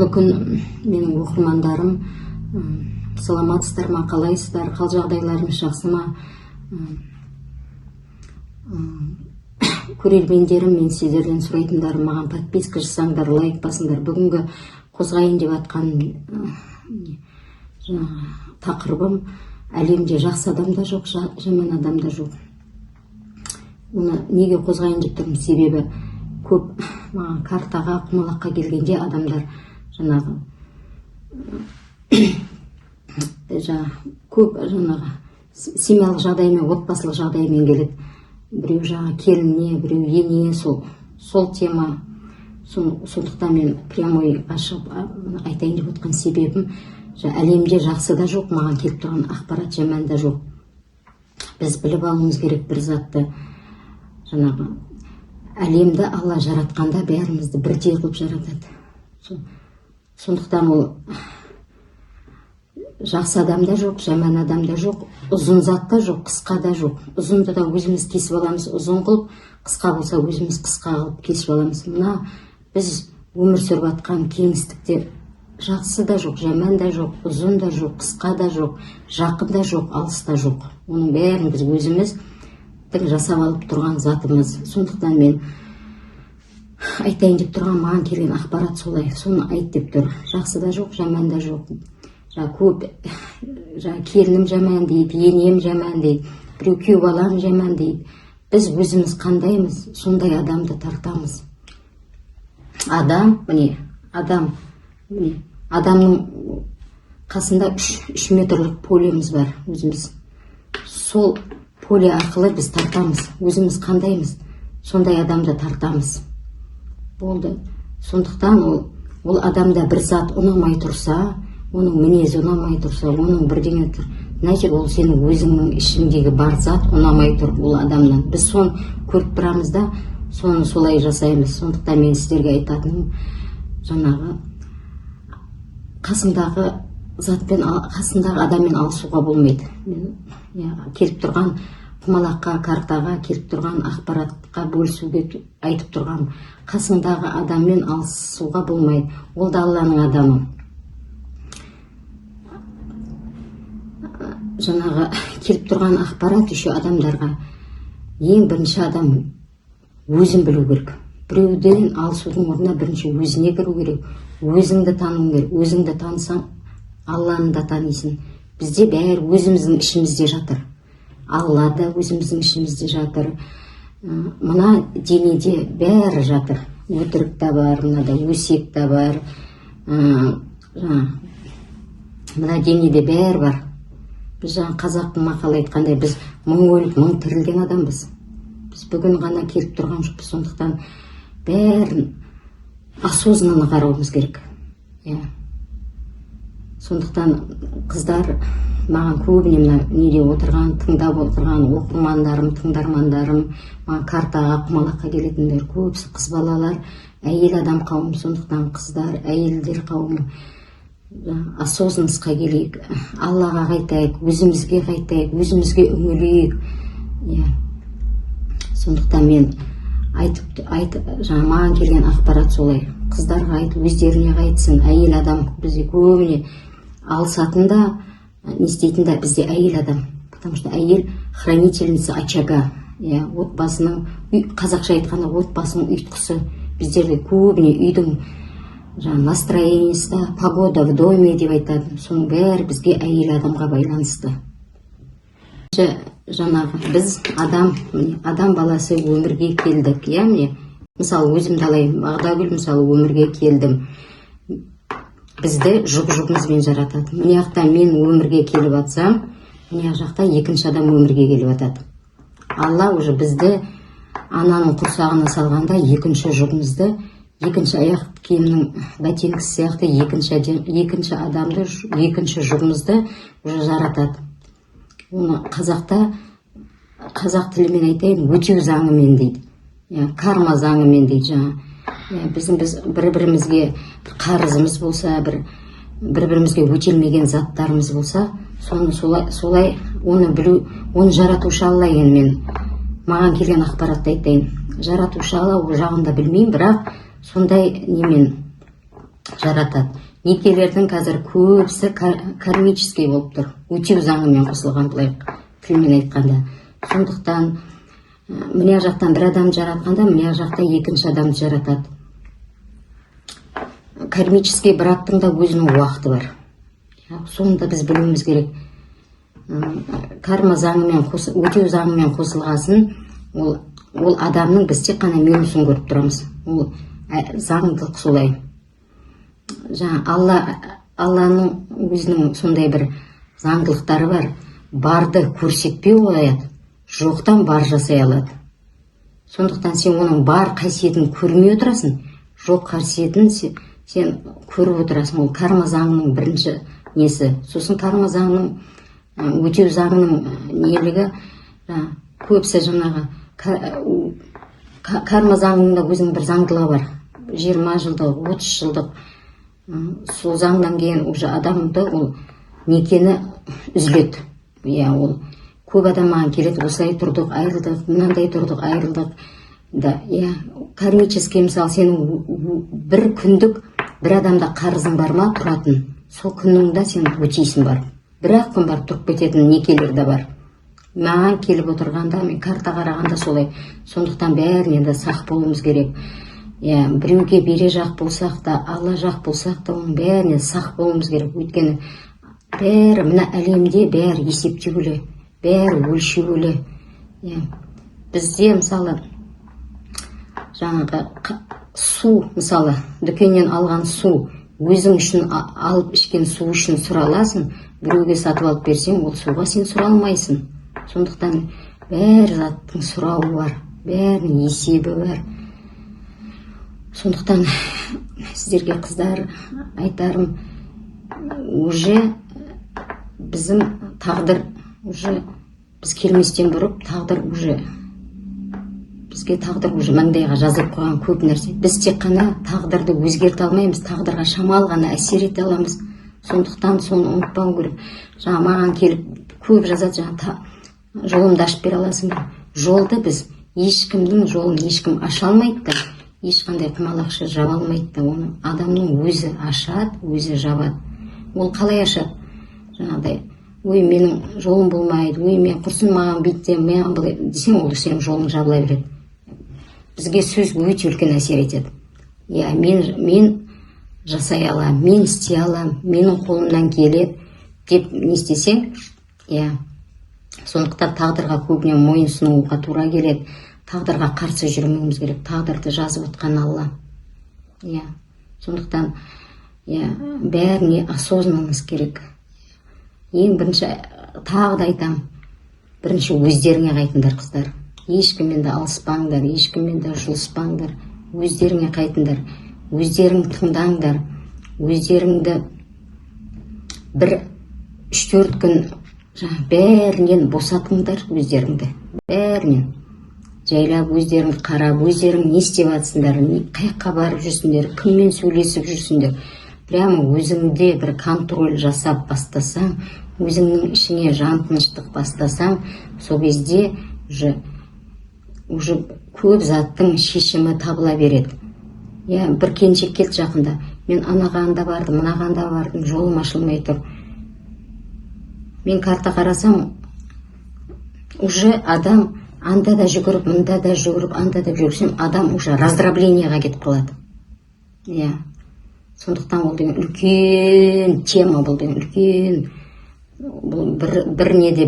Бүгінгі күн менің оқырмандарым, саламатсыздар ма, қалайсыздар, қал жағдайларыңыз жақсы ма? Көрермендерім, мен сіздерден сұрайтындарым, маған подписка жасаңдар, лайк басыңдар. Бүгінгі қозғайын деп атқан тақырыбым: әлемде жақсы адам да жоқ, жаман адам да жоқ. Оны неге қозғайын деп тұрмын? Себебі көп картаға, құмалаққа келгенде адамдар көп семьялық жағдаймен, отбасылық жағдаймен келеді. Біреу келініне, біреу ене, сол тема. Сондықтан мен прямой ашып айтайын деп отқан себебім, әлемде жақсы да жоқ, маған келіп тұрған ақпарат жаман да жоқ. Біз біліп алуымыз керек бір затты. Әлемді Алла жаратқанда бәрімізді бірдей қылып жаратады. Сондықтан ол жақсы адам да жоқ, жаман адам да жоқ, ұзын зат та жоқ, қысқа да жоқ. Ұзынды да өзіміз кесіп аламыз, ұзын қылып, қысқа болса өзіміз қысқа қылып кесіп аламыз. Мына біз өмір сүріп атқан кеңістікте жақсы да жоқ, жаман да жоқ, ұзын да жоқ, қысқа да жоқ, жақын да жоқ, алыс та жоқ. Оның бәрін біз өзіміз жасап алып тұрған затымыз. Сондықтан мен айтайын деп тұрған, маған келген ақпарат солай, соны айт деп тұр. Жақсы да жоқ, жаман да жоқ. Көп келінім жаман дейді, енем жаман дейді, біреу күйеу балам жаман дейді. Біз өзіміз қандаймыз, сондай адамды тартамыз. Адамның қасында 3 метрлік полеміз бар өзіміз. Сол поле арқылы біз тартамыз. Өзіміз қандаймыз, сондай адамды тартамыз. Болды. Сондықтан ол адамда бір зат ұнамай тұрса, оның мінезі ұнамай тұрса, оның бірдеңе тұр, значит, ол сенің өзіңнің ішіндегі бар зат ұнамай тұр ол адамнан. Біз соны көріп тұрамыз да, соны солай жасаймыз. Сондықтан мен сіздерге айтатыным, қасындағы адаммен алысуға болмайды. Келіп тұрған құмалаққа, картаға, келіп тұрған ақпаратқа бөлісуге айтып тұрған, қасындағы адаммен алысуға болмайды. Ол да Алланың адамы. Келіп тұрған ақпарат еще адамдарға, ең бірінші адам өзін білу керек. Біреуден алысудың орнына бірінші өзіне кіру керек. Өзіңді тану керек. Өзіңді танысаң, Алланы да танисың. Бізде бәрі өзіміздің ішімізде жатыр. Алла да өзіміздің ішімізде жатыр. Мына денеде бәрі жатыр. Өтірік та бар, мынада өсек та бар. Мына денеде бәрі бар. Біз қазақтың мақалы айтқандай, біз 1000 өліп 1000 тірілген адамбыз. Біз бүгін ғана келіп тұрған жоқпыз. Сондықтан бәрін осознанно қарауымыз керек. Сондықтан қыздар, маған көбіне неде отырған, тыңдап отырған оқырмандарым, тыңдармандарым, маған картаға, құмалаққа келетіндер көбісі қыз балалар, әйел адам қауым. Сондықтан қыздар, әйелдер қауымы осознанностьқа келейік, Аллаға қайтайық, өзімізге қайтайық, өзімізге үңілейік. Сондықтан мен маған келген ақпарат солай. Қыздарға айт, өздеріне қайтсын. Әйел адам бізде көбіне алысатын да, не істейтін да бізде әйел адам. Потому что әйел хранительница очага. Отбасының, қазақша айтқанда, отбасының ұйытқысы. Біздерде көбіне үйдің настроениесі, погода в доме деп айтады. Соның бәрі бізге әйел адамға байланысты. Біз адам баласы өмірге келдік. Мысалы, өзімді алайын, Бағдагүл мысалы өмірге келдім. Бізді жұп-жұпымызбен жаратады. Мына жақта мен өмірге келіп атсам, мына жақта екінші адам өмірге келіп атады. Алла уже бізді ананың құрсағына салғанда екінші жұпымызды, екінші аяқ киімнің ботинкасы сияқты екінші адамды, екінші жұпымызды уже жаратады. Оны қазақ тілімен айтайын, өтеу заңымен дейді. Карма заңымен дейді. Біз бір-бірімізге қарызымыз болса, бір-бірімізге өтелмеген заттарымыз болса, соны солай оны білу, оны жаратушы Алла. Мен маған келген ақпаратты айтайын. Жаратушы Алла ол жағында білмеймін, бірақ сондай немен жаратады. Некелердің қазір көбісі кармический болып тұр, өтеу заңымен қосылған, былай тілмен айтқанда. Сондықтан мына жақтан бір адам жаратқанда, мына жақта екінші адамды жаратады. Кармический брактың да өзінің уақыты бар. Соны да біз білуіміз керек. Карма заңымен, өтеу заңымен қосылғасын, ол адамның біз тек қана минусын көріп тұрамыз. Ол заңдылық солай. Алланың өзінің сондай бір заңдылықтары бар. Барды көрсетпей қояды, жоқтан бар жасай алады. Сондықтан сен оның бар қасиетін көрмей отырасың, жоқ қасиетін сен көріп отырасың. Ол карма заңының бірінші несі. Сосын карма заңның, өтеу заңның нелігі, көбісі жаңағы карма заңында өзінің бір заңдылығы бар. 20 жылдық, 30 жылдық. Сол заңдан кейін уже адамды ол некені үзіледі. Ол көп адам маған келеді, осылай тұрдық, айырылдық, мынандай тұрдық, айырылдық. Кармический, мысалы, сенің бір күндік бір адамда қарызың бар ма, тұратын. Сол күніңді сен өтейсің бар. Бір-ақ күн бар, тұрып кететін некелер де бар. Маған келіп отырғанда, мен карта қарағанда солай. Сондықтан бәрінен де сақ болуымыз керек. Біреуге бере жақ болсақ та, алла жақ болсақ та, оның бәріне сақ болуымыз керек. Өйткені бәрі, мына әлемде бәрі есептеулі, бәрі өлшеулі. Бізде, мысалы, жаңағы су, мысалы, дүкеннен алған су, өзің үшін алып ішкен су үшін сұраласың, біреуге сатып алып берсең, ол суға сен сұралмайсың. Сондықтан бәрі заттың сұрауы бар, бәрінің есебі бар. Сондықтан сіздерге, қыздар, айтарым, уже біздің тағдыр, біз келместен бұрып, бізге тағдыр маңдайға жазып қойған көп нәрсе. Біз тек қана тағдырды өзгерте алмаймыз, тағдырға шамалы ғана әсер ете аламыз. Сондықтан соны ұмытпау керек. Маған келіп көп жазады, жолымды ашып бере аласың. Жолды біз, ешкімнің жолын ешкім аша алмайды, ешқандай құмалақшы жаба алмайды. Оны адамның өзі ашады, өзі жабады. Ол қалай ашады? Жаңағыдай, ой, менің жолым болмайды, ой, мен құрсын маған бүйтсем, маған былай десең, ол сенің жолың жабыла береді. Бізге сөз өте үлкен әсер етеді. Мен жасай алам, мен істей алам, менің қолымнан келеді деп не істесең, сондықтан тағдырға көбіне мойынсынуға тура келеді. Тағдырға қарсы жүрмеуіміз керек. Тағдырды жазып отқан Алла. Сондықтан бәріне осознанность керек. Ең бірінші, тағы да айтам, бірінші өздеріңе қайтыңдар, қыздар. Ешкіммен де алыспаңдар, ешкіммен де жұлыспаңдар. Өздеріңе қайтыңдар, өздерің тыңдаңдар, өздеріңді бір 3-4 күн бәрінен босатыңдар, өздеріңді, бәрінен. Жайлап өздеріңді қарап, өздерің не істеп жатсыңдар, қайыққа барып жүрсіңдер, кіммен сөйлесіп жүрсіңдер. Прямо өзіңде бір контроль жасап бастасаң, өзіңнің ішіңе жан тыныштық бастасаң, сол кезде уже көп заттың шешімі табыла береді. Бір келіншек келді жақында, мен анағанда бардым, мынағанда бардым, жолым ашылмай тұр. Мен карта қарасам, уже адам анда да жүгіріп, мында да жүгіріп, анда да жүрсем, адам уже раздробленияға кетіп қалады. Сондықтан ол деген үлкен тема, бұл деген үлкен, бір неде